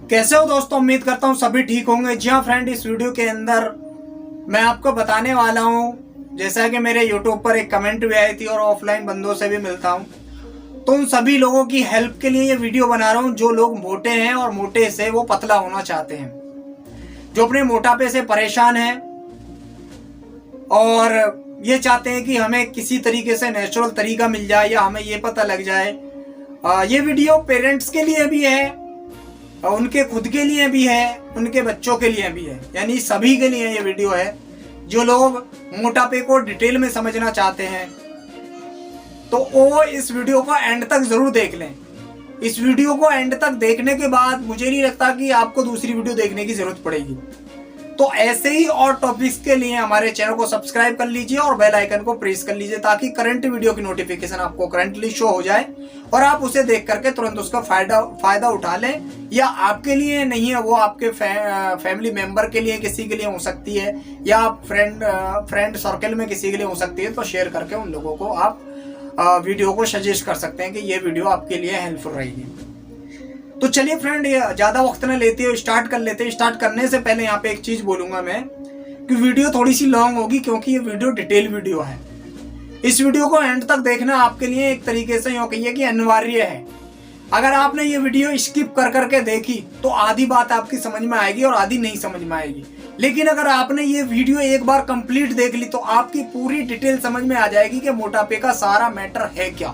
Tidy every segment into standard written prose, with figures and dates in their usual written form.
कैसे हो दोस्तों, उम्मीद करता हूँ सभी ठीक होंगे। जी हाँ फ्रेंड, इस वीडियो के अंदर मैं आपको बताने वाला हूँ, जैसा कि मेरे यूट्यूब पर एक कमेंट भी आई थी और ऑफलाइन बंदों से भी मिलता हूँ, तो उन सभी लोगों की हेल्प के लिए ये वीडियो बना रहा हूँ जो लोग मोटे हैं और मोटे से वो पतला होना चाहते हैं, जो अपने मोटापे से परेशान हैं और ये चाहते हैं कि हमें किसी तरीके से नेचुरल तरीका मिल जाए या हमें ये पता लग जाए। ये वीडियो पेरेंट्स के लिए भी है, उनके खुद के लिए भी है, उनके बच्चों के लिए भी है, यानी सभी के लिए ये वीडियो है जो लोग मोटापे को डिटेल में समझना चाहते हैं। तो वो इस वीडियो को एंड तक जरूर देख लें। इस वीडियो को एंड तक देखने के बाद मुझे नहीं लगता कि आपको दूसरी वीडियो देखने की जरूरत पड़ेगी। तो ऐसे ही और टॉपिक्स के लिए हमारे चैनल को सब्सक्राइब कर लीजिए और बेल आइकन को प्रेस कर लीजिए ताकि करंट वीडियो की नोटिफिकेशन आपको करंटली शो हो जाए और आप उसे देख करके तुरंत उसका फायदा उठा लें। या आपके लिए नहीं है, वो आपके फैमिली मेंबर के लिए, किसी के लिए हो सकती है, या आप फ्रेंड सर्कल में किसी के लिए हो सकती है, तो शेयर करके उन लोगों को आप वीडियो को सजेस्ट कर सकते हैं कि ये वीडियो आपके लिए हेल्पफुल रहेगी। तो चलिए फ्रेंड, ये ज्यादा वक्त न लेते हुए स्टार्ट कर लेते हैं। स्टार्ट करने से पहले यहाँ पे एक चीज बोलूंगा मैं कि वीडियो थोड़ी सी लॉन्ग होगी क्योंकि ये वीडियो डिटेल वीडियो है। इस वीडियो को एंड तक देखना आपके लिए एक तरीके से यूं कहिए कि अनिवार्य है। अगर आपने ये वीडियो स्किप कर करके देखी तो आधी बात आपकी समझ में आएगी और आधी नहीं समझ में आएगी, लेकिन अगर आपने ये वीडियो एक बार कंप्लीट देख ली तो आपकी पूरी डिटेल समझ में आ जाएगी कि मोटापे का सारा मैटर है क्या।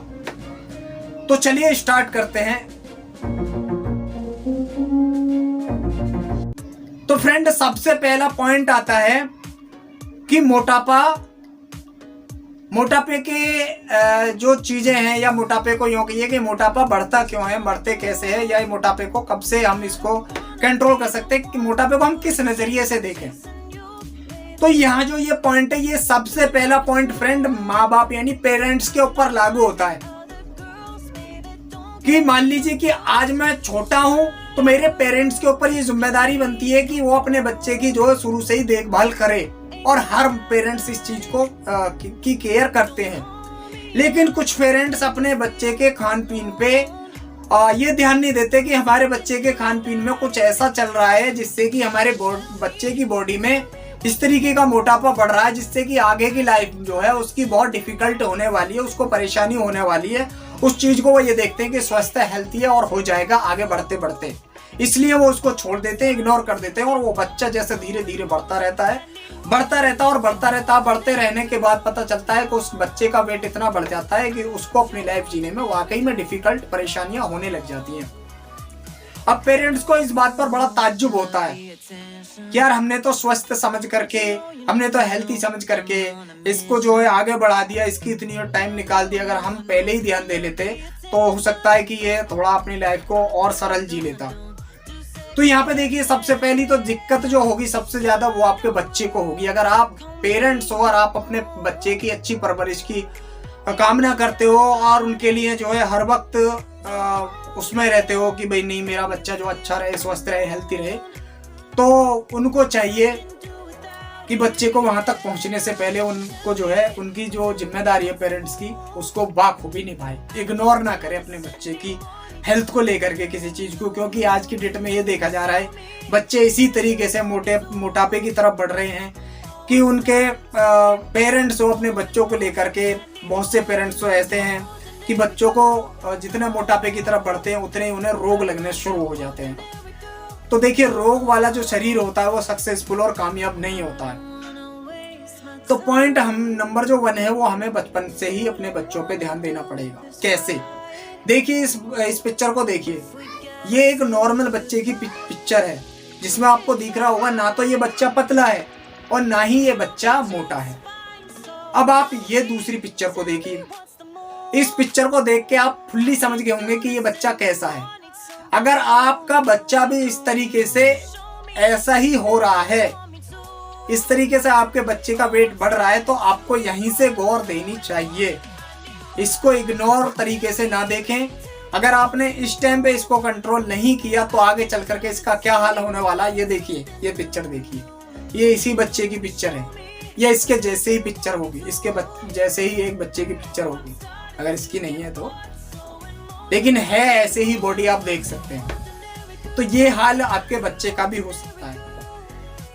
तो चलिए स्टार्ट करते हैं। तो फ्रेंड, सबसे पहला पॉइंट आता है कि मोटापे के जो चीजें हैं, या मोटापे को यूं कहिए कि मोटापा बढ़ता क्यों है, बढ़ते कैसे है, या मोटापे को कब से हम इसको कंट्रोल कर सकते हैं, कि मोटापे को हम किस नजरिए से देखें। तो यहाँ जो ये पॉइंट है, ये सबसे पहला पॉइंट फ्रेंड माँ बाप यानी पेरेंट्स के ऊपर लागू होता है। कि मान लीजिए कि आज मैं छोटा हूं तो मेरे पेरेंट्स के ऊपर ये जिम्मेदारी बनती है कि वो अपने बच्चे की जो शुरू से ही देखभाल करे, और हर पेरेंट्स इस चीज को की केयर करते हैं। लेकिन कुछ पेरेंट्स अपने बच्चे के खान पीन पे ये ध्यान नहीं देते कि हमारे बच्चे के खान पीन में कुछ ऐसा चल रहा है जिससे कि हमारे बच्चे की बॉडी में इस तरीके का मोटापा बढ़ रहा है जिससे कि आगे की लाइफ जो है उसकी बहुत डिफिकल्ट होने वाली है, उसको परेशानी होने वाली है। उस चीज को वो ये देखते हैं कि स्वस्थ है, हेल्थी है और हो जाएगा आगे बढ़ते बढ़ते, इसलिए वो उसको छोड़ देते हैं, इग्नोर कर देते हैं। और वो बच्चा जैसे धीरे धीरे बढ़ता रहता है, बढ़ते रहने के बाद पता चलता है कि उस बच्चे का वेट इतना बढ़ जाता है कि उसको अपनी लाइफ जीने में वाकई में डिफिकल्ट परेशानियां होने लग जाती हैं। अब पेरेंट्स को इस बात पर बड़ा ताज्जुब होता है कि यार हमने तो स्वस्थ समझ करके, हमने तो हेल्थी समझ करके इसको जो है आगे बढ़ा दिया, इसकी इतनी टाइम निकाल दिया। अगर हम पहले ही ध्यान दे लेते तो हो सकता है कि ये थोड़ा अपनी लाइफ को और सरल जी लेता। तो यहाँ पे देखिए, सबसे पहली तो दिक्कत जो होगी सबसे ज्यादा वो आपके बच्चे को होगी। अगर आप पेरेंट्स हो और आप अपने बच्चे की अच्छी परवरिश की कामना करते हो और उनके लिए जो है हर वक्त उसमें रहते हो कि भाई नहीं, मेरा बच्चा जो अच्छा रहे, स्वस्थ रहे, हेल्थी रहे, तो उनको चाहिए कि बच्चे को वहां तक पहुंचने से पहले उनको जो है उनकी जो जिम्मेदारी है पेरेंट्स की, उसको बाखूबी निभाए, इग्नोर ना करे अपने बच्चे की हेल्थ को लेकर के किसी चीज को। क्योंकि आज की डेट में ये देखा जा रहा है बच्चे इसी तरीके से मोटापे की तरफ बढ़ रहे हैं कि उनके पेरेंट्स हो अपने बच्चों को लेकर के, बहुत से पेरेंट्स तो ऐसे हैं कि बच्चों को जितने मोटापे की तरफ बढ़ते हैं उतने ही उन्हें रोग लगने शुरू हो जाते हैं। तो देखिए, रोग वाला जो शरीर होता है वो सक्सेसफुल और कामयाब नहीं होता है। तो पॉइंट हम नंबर जो 1 है वो हमें बचपन से ही अपने बच्चों पे ध्यान देना पड़ेगा। कैसे? देखिए, इस पिक्चर को देखिए, ये एक नॉर्मल बच्चे की पिक्चर है जिसमें आपको दिख रहा होगा ना तो ये बच्चा पतला है और ना ही ये बच्चा मोटा है। अब आप ये दूसरी पिक्चर को देखिए। इस पिक्चर को देख के आप फुल्ली समझ गए होंगे कि ये बच्चा कैसा है। अगर आपका बच्चा भी इस तरीके से ऐसा ही हो रहा है, इस तरीके से आपके बच्चे का वेट बढ़ रहा है, तो आपको यहीं से गौर देनी चाहिए। इसको इग्नोर तरीके से ना देखें। अगर आपने इस टाइम पे इसको कंट्रोल नहीं किया तो आगे चल करके इसका क्या हाल होने वाला, ये देखिए, ये पिक्चर देखिए, ये इसी बच्चे की पिक्चर है, ये इसके जैसे ही पिक्चर होगी, इसके जैसे ही एक बच्चे की पिक्चर होगी, अगर इसकी नहीं है तो, लेकिन है ऐसे ही बॉडी, आप देख सकते हैं। तो ये हाल आपके बच्चे का भी हो सकता है।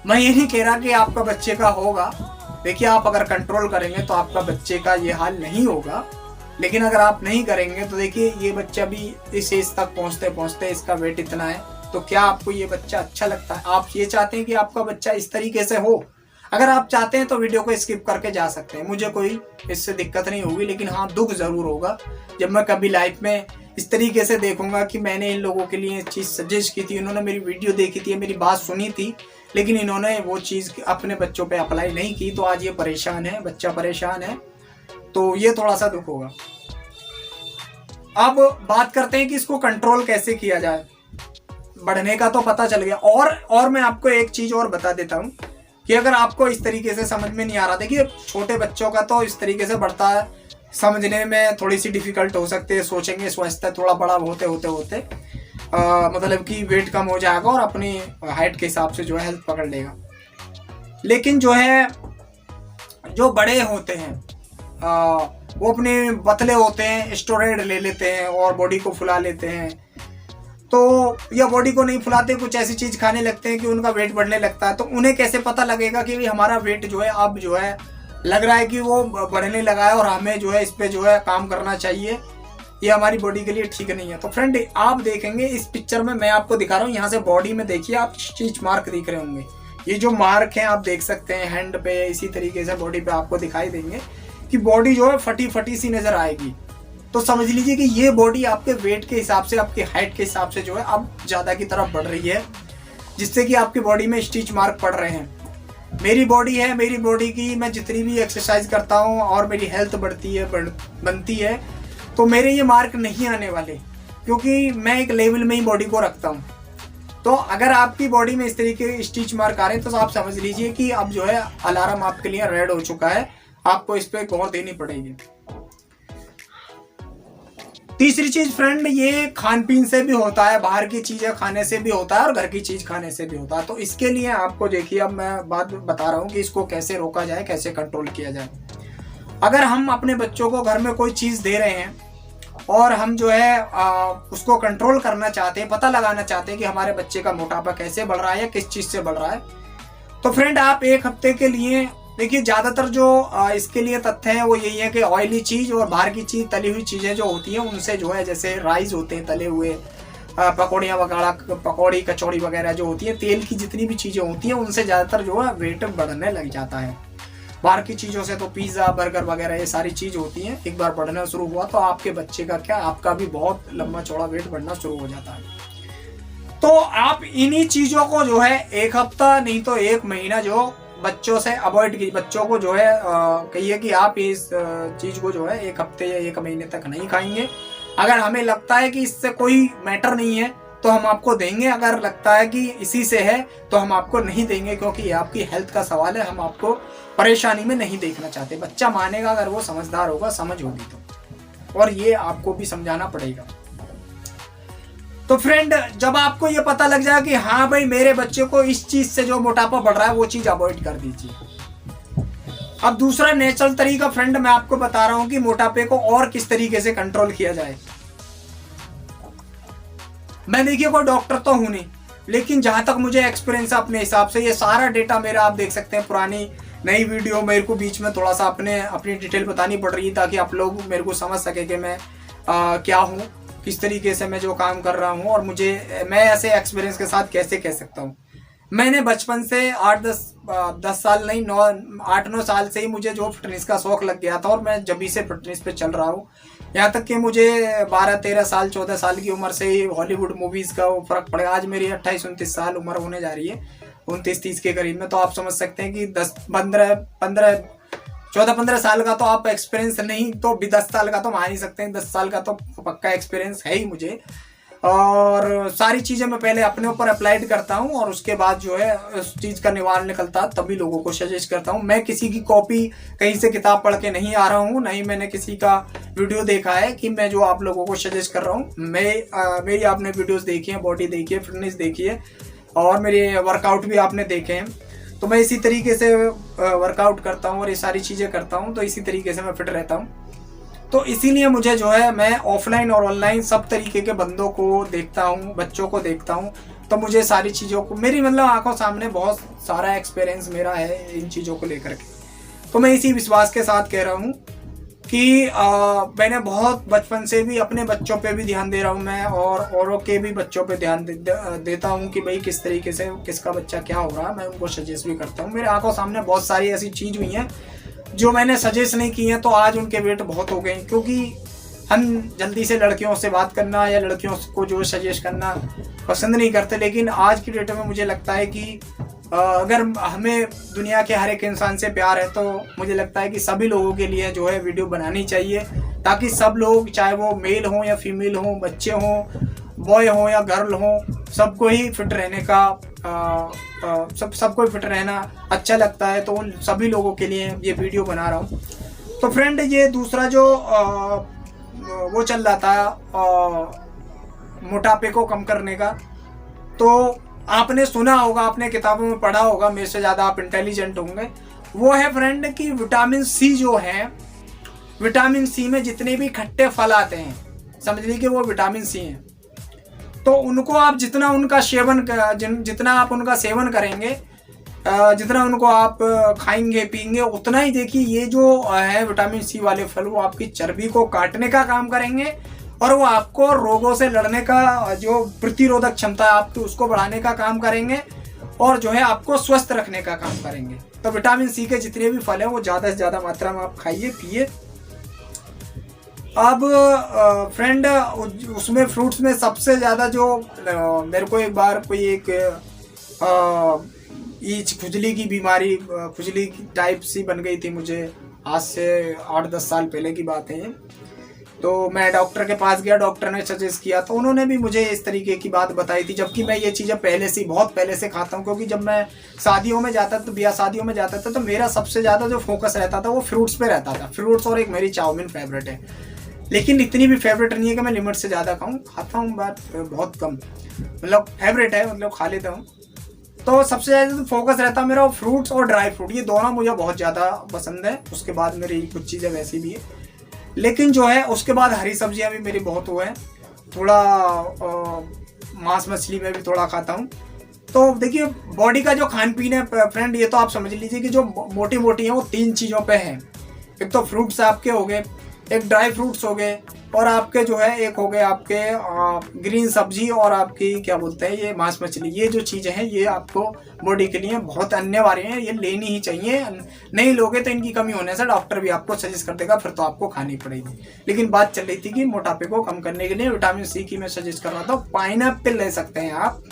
मैं ये नहीं कह रहा कि आपका बच्चे का होगा, देखिए आप अगर कंट्रोल करेंगे तो आपका बच्चे का ये हाल नहीं होगा, लेकिन अगर आप नहीं करेंगे तो देखिए ये बच्चा भी इस एज तक पहुंचते पहुंचते इसका वेट इतना है, तो क्या आपको ये बच्चा अच्छा लगता है? आप ये चाहते हैं कि आपका बच्चा इस तरीके से हो? अगर आप चाहते हैं तो वीडियो को स्किप करके जा सकते हैं, मुझे कोई इससे दिक्कत नहीं होगी। लेकिन हाँ, दुख जरूर होगा जब मैं कभी लाइफ में इस तरीके से देखूंगा कि मैंने इन लोगों के लिए चीज़ सजेस्ट की थी, इन्होंने मेरी वीडियो देखी थी, मेरी बात सुनी थी, लेकिन इन्होंने वो चीज़ अपने बच्चों पे अप्लाई नहीं की, तो आज ये परेशान है, बच्चा परेशान है, तो ये थोड़ा सा दुख होगा। अब बात करते हैं कि इसको कंट्रोल कैसे किया जाए। बढ़ने का तो पता चल गया, और मैं आपको एक चीज़ और बता देता हूँ कि अगर आपको इस तरीके से समझ में नहीं आ रहा, देखिए छोटे बच्चों का तो इस तरीके से बढ़ता है, समझने में थोड़ी सी डिफिकल्ट हो सकती है, सोचेंगे सोचते थोड़ा बड़ा होते होते होते मतलब कि वेट कम हो जाएगा और अपनी हाइट के हिसाब से जो है हेल्थ पकड़ लेगा। लेकिन जो है जो बड़े होते हैं वो अपने पतले होते हैं, स्टेरॉइड ले लेते हैं और बॉडी को फुला लेते हैं, तो या बॉडी को नहीं फुलाते, कुछ ऐसी चीज़ खाने लगते हैं कि उनका वेट बढ़ने लगता है। तो उन्हें कैसे पता लगेगा कि हमारा वेट जो है अब जो है लग रहा है कि वो बढ़ने लगा है और हमें जो है इस पे जो है काम करना चाहिए, ये हमारी बॉडी के लिए ठीक नहीं है। तो फ्रेंड आप देखेंगे इस पिक्चर में मैं आपको दिखा रहा हूँ, यहाँ से बॉडी में देखिए आप स्टिच मार्क दिख रहे होंगे, ये जो मार्क हैं आप देख सकते हैं हैंड पे, इसी तरीके से बॉडी पे आपको दिखाई देंगे कि बॉडी जो है फटी फटी सी नजर आएगी। तो समझ लीजिए कि ये बॉडी आपके वेट के हिसाब से, आपके हाइट के हिसाब से जो है अब ज़्यादा की तरफ बढ़ रही है, जिससे कि आपकी बॉडी में स्टिच मार्क पड़ रहे हैं। मेरी बॉडी है, मेरी बॉडी की मैं जितनी भी एक्सरसाइज करता हूँ और मेरी हेल्थ बढ़ती है बनती है, तो मेरे ये मार्क नहीं आने वाले, क्योंकि मैं एक लेवल में ही बॉडी को रखता हूँ। तो अगर आपकी बॉडी में इस तरीके के स्टिच मार्क आ रहे हैं तो आप समझ लीजिए कि अब जो है अलार्म आपके लिए रेड हो चुका है, आपको इस पर गौर देनी पड़ेगी। तीसरी चीज फ्रेंड, ये खान पीन से भी होता है, बाहर की चीजें खाने से भी होता है और घर की चीज खाने से भी होता है। तो इसके लिए आपको देखिए, अब मैं बात बता रहा हूँ कि इसको कैसे रोका जाए, कैसे कंट्रोल किया जाए। अगर हम अपने बच्चों को घर में कोई चीज दे रहे हैं और हम जो है उसको कंट्रोल करना चाहते हैं, पता लगाना चाहते हैं कि हमारे बच्चे का मोटापा कैसे बढ़ रहा है या किस चीज से बढ़ रहा है, तो फ्रेंड आप एक हफ्ते के लिए देखिए, ज्यादातर जो इसके लिए तथ्य है वो यही है कि ऑयली चीज और बाहर की चीज, तली हुई चीजें जो होती हैं उनसे जो है, जैसे राइस होते हैं तले हुए, पकौड़ियाँ वगैरह, पकौड़ी कचौड़ी वगैरह जो होती है, तेल की जितनी भी चीजें होती हैं उनसे ज्यादातर जो है वेट बढ़ने लग जाता है। बाहर की चीजों से तो पिज्जा बर्गर वगैरह ये सारी चीज होती हैं, एक बार बढ़ना शुरू हुआ तो आपके बच्चे का क्या, आपका भी बहुत लंबा चौड़ा वेट बढ़ना शुरू हो जाता है। तो आप इन्हीं चीजों को जो है एक हफ्ता नहीं तो एक महीना जो बच्चों से अवॉइड कीजिए। बच्चों को जो है कहिए कि आप इस चीज को जो है एक हफ्ते या एक महीने तक नहीं खाएंगे। अगर हमें लगता है कि इससे कोई मैटर नहीं है तो हम आपको देंगे, अगर लगता है कि इसी से है तो हम आपको नहीं देंगे, क्योंकि ये आपकी हेल्थ का सवाल है, हम आपको परेशानी में नहीं देखना चाहते। बच्चा मानेगा अगर वो समझदार होगा, समझ होगी तो, और ये आपको भी समझाना पड़ेगा। तो फ्रेंड जब आपको ये पता लग जाए कि हाँ भाई मेरे बच्चे को इस चीज से जो मोटापा बढ़ रहा है वो चीज अवॉइड कर दीजिए। अब दूसरा नेचुरल तरीका फ्रेंड मैं आपको बता रहा हूं कि मोटापे को और किस तरीके से कंट्रोल किया जाए। मैं देखिए कोई डॉक्टर तो हूं नहीं, लेकिन जहां तक मुझे एक्सपीरियंस है अपने हिसाब से, ये सारा डेटा मेरा आप देख सकते हैं, पुरानी नई वीडियो मेरे को बीच में थोड़ा सा अपनी डिटेल बतानी पड़ रही है ताकि आप लोग मेरे को समझ सके कि मैं क्या हूँ, किस तरीके से मैं जो काम कर रहा हूँ और मैं ऐसे एक्सपीरियंस के साथ कैसे कह सकता हूँ। मैंने बचपन से 8-10 साल नहीं 8-9 साल से ही मुझे जो फिटनेस का शौक लग गया था और मैं जब से फिटनेस पे चल रहा हूँ। यहाँ तक कि मुझे 12-13 साल 14 साल की उम्र से ही हॉलीवुड मूवीज़ का वो फर्क पड़ेगा। आज मेरी 28-29 साल उम्र होने जा रही है, 29-30 के करीब में। तो आप समझ सकते हैं कि 14-15 साल का तो आप एक्सपीरियंस नहीं तो भी 10 साल का तो मान ही सकते हैं, 10 साल का तो पक्का एक्सपीरियंस है ही मुझे। और सारी चीज़ें मैं पहले अपने ऊपर अप्लाइड करता हूँ और उसके बाद जो है उस चीज़ का निवारण निकलता है तभी लोगों को सजेस्ट करता हूँ। मैं किसी की कॉपी कहीं से किताब पढ़ के नहीं आ रहा हूँ, नहीं मैंने किसी का वीडियो देखा है कि मैं जो आप लोगों को सजेस्ट कर रहा हूँ। मेरी आपने वीडियोज़ देखी है, बॉडी देखी है, फिटनेस देखी है और मेरे वर्कआउट भी आपने देखे हैं। तो मैं इसी तरीके से वर्कआउट करता हूँ और ये सारी चीज़ें करता हूँ, तो इसी तरीके से मैं फिट रहता हूँ। तो इसीलिए मुझे जो है मैं ऑफलाइन और ऑनलाइन सब तरीके के बंदों को देखता हूँ, बच्चों को देखता हूँ। तो मुझे सारी चीज़ों को, मेरी मतलब आंखों सामने बहुत सारा एक्सपीरियंस मेरा है इन चीज़ों को लेकर के। तो मैं इसी विश्वास के साथ कह रहा हूँ कि मैंने बहुत बचपन से भी अपने बच्चों पे भी ध्यान दे रहा हूँ मैं, और औरों के भी बच्चों पे ध्यान देता हूँ कि भाई किस तरीके से किसका बच्चा क्या हो रहा है, मैं उनको सजेस्ट भी करता हूँ। मेरे आंखों सामने बहुत सारी ऐसी चीज़ हुई हैं जो मैंने सजेस्ट नहीं की हैं, तो आज उनके वेट बहुत हो गए, क्योंकि हम जल्दी से लड़कियों से बात करना या लड़कियों को जो सजेस्ट करना पसंद नहीं करते। लेकिन आज की डेट में मुझे लगता है कि अगर हमें दुनिया के हर एक इंसान से प्यार है, तो मुझे लगता है कि सभी लोगों के लिए जो है वीडियो बनानी चाहिए, ताकि सब लोग, चाहे वो मेल हों या फीमेल हों, बच्चे हों, बॉय हों या गर्ल हों, सबको ही फिट रहने का सबको फिट रहना अच्छा लगता है। तो उन सभी लोगों के लिए ये वीडियो बना रहा हूँ। तो फ्रेंड, ये दूसरा जो वो चल रहा था मोटापे को कम करने का, तो आपने सुना होगा, आपने किताबों में पढ़ा होगा, मेरे से ज़्यादा आप इंटेलिजेंट होंगे। वो है फ्रेंड कि विटामिन सी जो है, विटामिन सी में जितने भी खट्टे फल आते हैं, समझ लीजिए वो विटामिन सी हैं। तो उनको आप जितना आप उनका सेवन करेंगे, जितना उनको आप खाएंगे पिएंगे, उतना ही देखिए ये जो है विटामिन सी वाले फल, वो आपकी चर्बी को काटने का काम करेंगे, और वो आपको रोगों से लड़ने का जो प्रतिरोधक क्षमता है आपकी, उसको बढ़ाने का काम करेंगे, और जो है आपको स्वस्थ रखने का काम करेंगे। तो विटामिन सी के जितने भी फल हैं वो ज़्यादा से ज़्यादा मात्रा में आप खाइए पिए। अब फ्रेंड, उसमें फ्रूट्स में सबसे ज़्यादा जो मेरे को एक बार कोई एक खुजली की बीमारी, खुजली टाइप सी बन गई थी मुझे, आज से 8-10 साल पहले की बात है। तो मैं डॉक्टर के पास गया, डॉक्टर ने सजेस्ट किया, तो उन्होंने भी मुझे इस तरीके की बात बताई थी, जबकि मैं ये चीज़ें बहुत पहले से खाता हूँ। क्योंकि जब मैं शादियों में जाता था, तो ब्याह शादियों में जाता था, तो मेरा सबसे ज़्यादा जो फोकस रहता था वो फ्रूट्स पे रहता था। फ्रूट्स और एक मेरी चाउमीन फेवरेट है, लेकिन इतनी भी फेवरेट नहीं है कि मैं लिमिट से ज़्यादा खाऊँ, खाता हूँ बात बहुत कम, मतलब फेवरेट है, मतलब खा लेता हूँ। तो सबसे ज़्यादा फोकस रहता है मेरा फ्रूट्स और ड्राई फ्रूट, ये दोनों मुझे बहुत ज़्यादा पसंद है। उसके बाद मेरी कुछ चीज़ें वैसी भी है, लेकिन जो है उसके बाद हरी सब्जियां भी मेरी बहुत हुए हैं। थोड़ा मांस मछली में भी थोड़ा खाता हूँ। तो देखिए, बॉडी का जो खान पीन है फ्रेंड, ये तो आप समझ लीजिए कि जो मोटी मोटी है वो 3 चीज़ों पे है। एक तो फ्रूट्स आपके हो गए, एक ड्राई फ्रूट्स हो गए, और आपके जो है एक हो गए आपके ग्रीन सब्जी, और आपकी क्या बोलते हैं ये मांस मछली। ये जो चीज़ें हैं ये आपको बॉडी के लिए बहुत अनिवार्य हैं, ये लेनी ही चाहिए। नहीं लोगे तो इनकी कमी होने से डॉक्टर भी आपको सजेस्ट कर देगा, फिर तो आपको खानी पड़ेगी। लेकिन बात चल रही थी कि मोटापे को कम करने के लिए विटामिन सी की मैं सजेस्ट कर रहा था। पाइनएप्पल ले सकते हैं आप,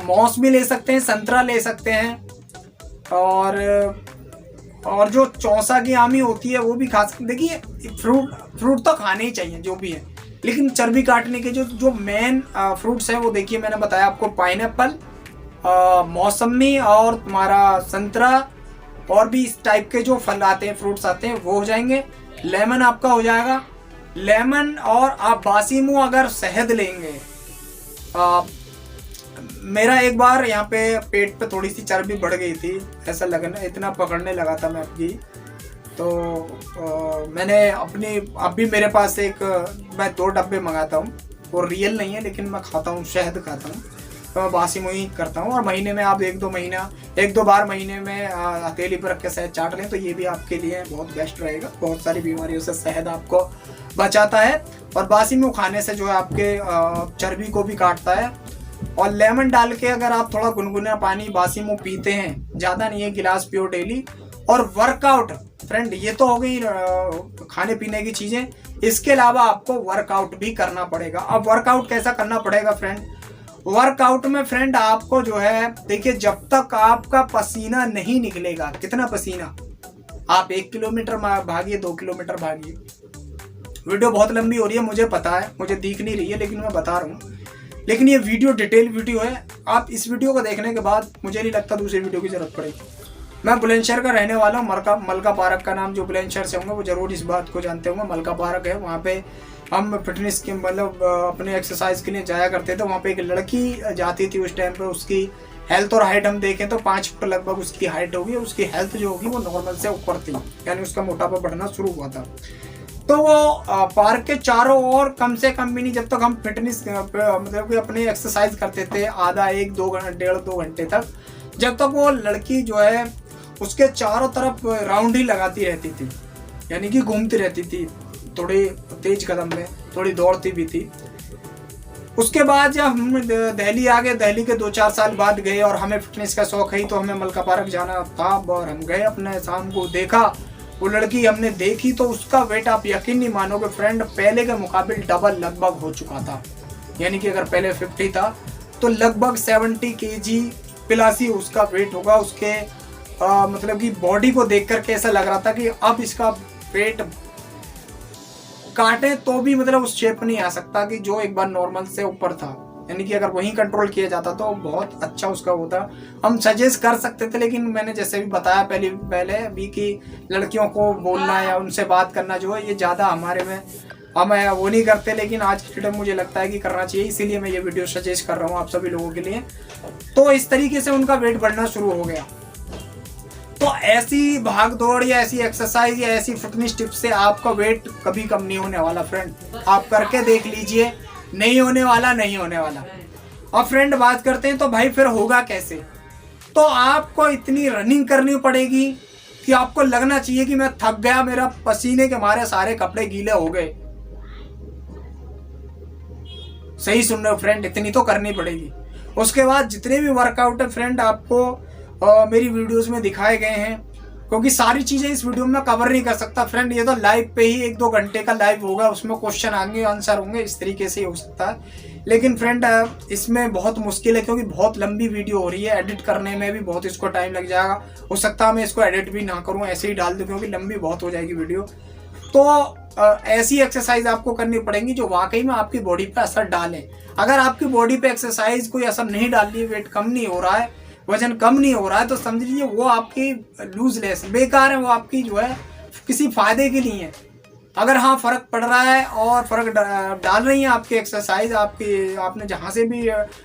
मौसमी ले सकते हैं, संतरा ले सकते हैं, और जो चौसा की आमी होती है वो भी खा सकते। देखिए, फ्रूट तो खाने ही चाहिए जो भी है, लेकिन चर्बी काटने के जो मेन फ्रूट्स हैं वो देखिए मैंने बताया आपको, पाइनएप्पल, मौसमी, और तुम्हारा संतरा, और भी इस टाइप के जो फल आते हैं, फ्रूट्स आते हैं, वो हो जाएंगे। लेमन आपका हो जाएगा, लेमन, और आप बासी मुंह अगर शहद लेंगे। मेरा एक बार यहाँ पे पेट पे थोड़ी सी चर्बी बढ़ गई थी, ऐसा लगना, इतना पकड़ने लगा था मैं अपनी। तो मैंने अभी मेरे पास मैं 2 डब्बे मंगाता हूँ, वो रियल नहीं है लेकिन मैं खाता हूँ, शहद खाता हूँ। तो मैं बासी मुंह ही करता हूँ, और महीने में आप 1-2 बार महीने में हथेली पर रख के शहद चाट लें, तो ये भी आपके लिए बहुत बेस्ट रहेगा। बहुत सारी बीमारियों से शहद आपको बचाता है, और बासी मुंह खाने से जो है आपके चर्बी को भी काटता है। और लेमन डाल के अगर आप थोड़ा गुनगुना पानी बासी मुंह पीते हैं, ज़्यादा नहीं है, गिलास पियो डेली। और वर्कआउट फ्रेंड, ये तो हो गई खाने पीने की चीज़ें, इसके अलावा आपको वर्कआउट भी करना पड़ेगा। अब वर्कआउट कैसा करना पड़ेगा फ्रेंड? वर्कआउट में फ्रेंड आपको जो है, देखिए, जब तक आपका पसीना नहीं निकलेगा, कितना पसीना, आप 1 किलोमीटर भागिए, 2 किलोमीटर भागिए। वीडियो बहुत लंबी हो रही है, मुझे पता है, मुझे दिख नहीं रही है, लेकिन मैं बता रहा हूँ। लेकिन ये वीडियो डिटेल वीडियो है, आप इस वीडियो को देखने के बाद मुझे नहीं लगता दूसरी वीडियो की जरूरत पड़ेगी। मैं बुलंदशहर का रहने वाला हूँ। मलका पार्क का नाम जो बुलंदशहर से होंगे वो जरूर इस बात को जानते होंगे। मलका पार्क है, वहाँ पे हम फिटनेस के मतलब अपने एक्सरसाइज के लिए जाया करते थे। वहाँ पे एक लड़की जाती थी उस टाइम पे, उसकी हेल्थ और हाइट हम देखें तो 5 फुट लगभग उसकी हाइट होगी। उसकी हेल्थ जो होगी वो नॉर्मल से ऊपर थी, यानी उसका मोटापा बढ़ना शुरू हुआ था। तो वो पार्क के चारों ओर कम से कम भी नहीं, जब तक हम फिटनेस मतलब कि अपनी एक्सरसाइज करते थे आधा 1-2 घंटे 1.5-2 घंटे तक, जब तक वो लड़की जो है उसके चारों तरफ राउंड ही लगाती रहती थी, यानी कि घूमती रहती थी थोड़ी तेज कदम में, थोड़ी दौड़ती भी थी। उसके बाद जब हम दिल्ली आ गए, दिल्ली के 2-4 साल बाद गए और हमें फिटनेस का शौक है, तो हमें मलका पार्क जाना था और हम गए। अपने शाम को देखा वो लड़की हमने देखी, तो उसका वेट आप यकीन नहीं मानोगे फ्रेंड, पहले के मुकाबले डबल लगभग हो चुका था। यानी कि अगर पहले 50 था तो लगभग 70 kg प्लस ही उसका वेट होगा। उसके मतलब कि बॉडी को देख करके ऐसा लग रहा था कि अब इसका वेट काटे तो भी मतलब उस शेप नहीं आ सकता कि जो एक बार नॉर्मल से ऊपर था। यानी कि अगर वही कंट्रोल किया जाता तो बहुत अच्छा उसका होता। हम सजेस्ट कर सकते थे, लेकिन मैंने जैसे भी बताया पहले अभी कि लड़कियों को बोलना या उनसे बात करना जो है ये ज़्यादा हमारे में हम वो नहीं करते, लेकिन आज की डेट में मुझे लगता है कि करना चाहिए, इसीलिए मैं ये वीडियो सजेस्ट कर रहा हूँ आप सभी लोगों के लिए। तो इस तरीके से उनका वेट बढ़ना शुरू हो गया। तो ऐसी भाग दौड़ या ऐसी एक्सरसाइज या ऐसी फिटनेस टिप्स से आपका वेट कभी कम नहीं होने वाला फ्रेंड, आप करके देख लीजिए, नहीं होने वाला, नहीं होने वाला। और फ्रेंड बात करते हैं तो भाई फिर होगा कैसे? तो आपको इतनी रनिंग करनी पड़ेगी कि आपको लगना चाहिए कि मैं थक गया, मेरा पसीने के मारे सारे कपड़े गीले हो गए। सही सुन रहे हो फ्रेंड, इतनी तो करनी पड़ेगी। उसके बाद जितने भी वर्कआउट है फ्रेंड आपको मेरी वीडियोस में दिखाए गए हैं, क्योंकि सारी चीजें इस वीडियो में कवर नहीं कर सकता फ्रेंड। ये तो लाइव पे ही 1-2 घंटे का लाइव होगा, उसमें क्वेश्चन आएंगे, आंसर होंगे, इस तरीके से हो सकता है। लेकिन फ्रेंड इसमें बहुत मुश्किल है, क्योंकि बहुत लंबी वीडियो हो रही है, एडिट करने में भी बहुत इसको टाइम लग जाएगा। हो सकता है मैं इसको एडिट भी ना करूँ, ऐसे ही डाल दूँ, क्योंकि लंबी बहुत हो जाएगी वीडियो। तो ऐसी एक्सरसाइज आपको करनी पड़ेगी जो वाकई में आपकी बॉडी पे असर डालें। अगर आपकी बॉडी पे एक्सरसाइज कोई असर नहीं डाल रही है, वेट कम नहीं हो रहा है, वजन कम नहीं हो रहा है, तो समझ लीजिए वो आपकी लूजलेस बेकार है, वो आपकी जो है किसी फायदे के लिए है। अगर हाँ फर्क पड़ रहा है और फर्क डाल रही है आपकी एक्सरसाइज, आपने जहाँ से भी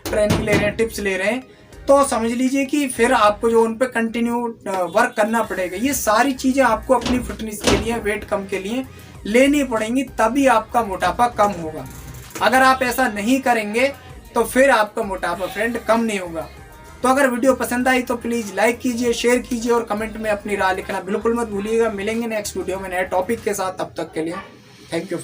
ट्रेनिंग ले रहे हैं, टिप्स ले रहे हैं, तो समझ लीजिए कि फिर आपको जो उन पे कंटिन्यू वर्क करना पड़ेगा। ये सारी चीज़ें आपको अपनी फिटनेस के लिए, वेट कम के लिए लेनी पड़ेंगी, तभी आपका मोटापा कम होगा। अगर आप ऐसा नहीं करेंगे तो फिर आपका मोटापा फ्रेंड कम नहीं होगा। तो अगर वीडियो पसंद आई तो प्लीज़ लाइक कीजिए, शेयर कीजिए और कमेंट में अपनी राय लिखना बिल्कुल मत भूलिएगा। मिलेंगे नेक्स्ट वीडियो में नए टॉपिक के साथ, तब तक के लिए थैंक यू।